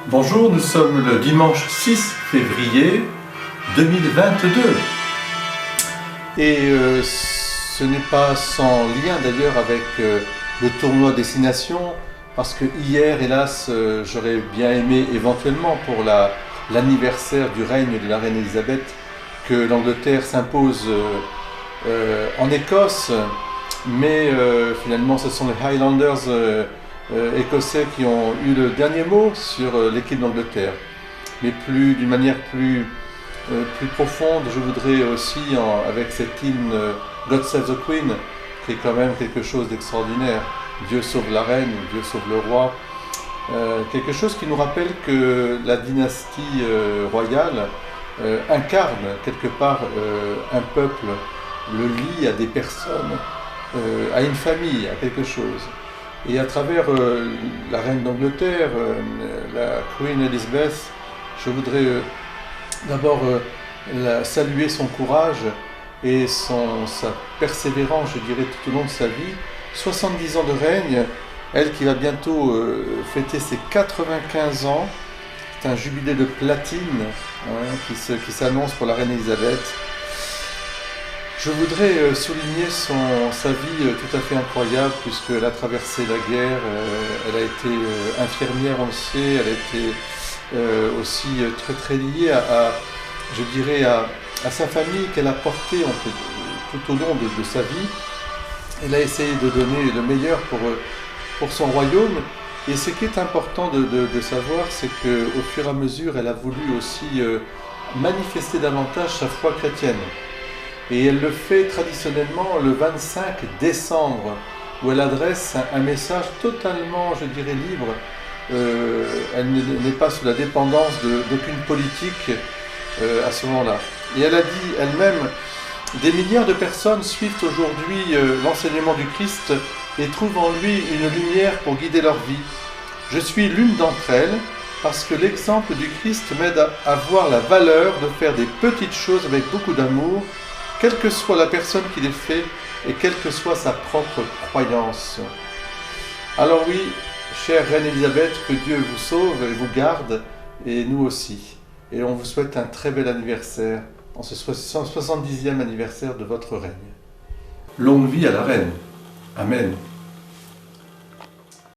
Bonjour, nous sommes le dimanche 6 février 2022. Et ce n'est pas sans lien d'ailleurs avec le tournoi Destination, parce que hier, hélas, j'aurais bien aimé éventuellement pour l'anniversaire du règne de la reine Elisabeth que l'Angleterre s'impose en Écosse, mais finalement ce sont les Highlanders écossais qui ont eu le dernier mot sur l'équipe d'Angleterre. Mais d'une manière plus profonde, je voudrais aussi, avec cet hymne God Save the Queen, qui est quand même quelque chose d'extraordinaire, Dieu sauve la reine, Dieu sauve le roi, quelque chose qui nous rappelle que la dynastie royale incarne quelque part un peuple, le lie à des personnes, à une famille, à quelque chose. Et à travers la reine d'Angleterre, la Queen Elizabeth, je voudrais d'abord saluer son courage et sa persévérance, je dirais, tout au long de sa vie. 70 ans de règne, elle qui va bientôt fêter ses 95 ans. C'est un jubilé de platine qui s'annonce pour la reine Elisabeth. Je voudrais souligner sa vie tout à fait incroyable, puisqu'elle a traversé la guerre, elle a été infirmière, on le sait, elle a été aussi très liée je dirais, à sa famille qu'elle a portée tout au long de sa vie. Elle a essayé de donner le meilleur pour son royaume. Et ce qui est important de savoir, c'est qu'au fur et à mesure, elle a voulu aussi manifester davantage sa foi chrétienne. Et elle le fait traditionnellement le 25 décembre, où elle adresse un message totalement, je dirais, libre. Elle n'est pas sous la dépendance d'aucune politique à ce moment-là. Et elle a dit elle-même, des milliards de personnes suivent aujourd'hui l'enseignement du Christ et trouvent en lui une lumière pour guider leur vie. Je suis l'une d'entre elles parce que l'exemple du Christ m'aide à voir la valeur de faire des petites choses avec beaucoup d'amour, quelle que soit la personne qui les fait et quelle que soit sa propre croyance. Alors oui, chère Reine Elisabeth, que Dieu vous sauve et vous garde, et nous aussi. Et on vous souhaite un très bel anniversaire, en ce 70e anniversaire de votre règne. Longue vie à la reine. Amen.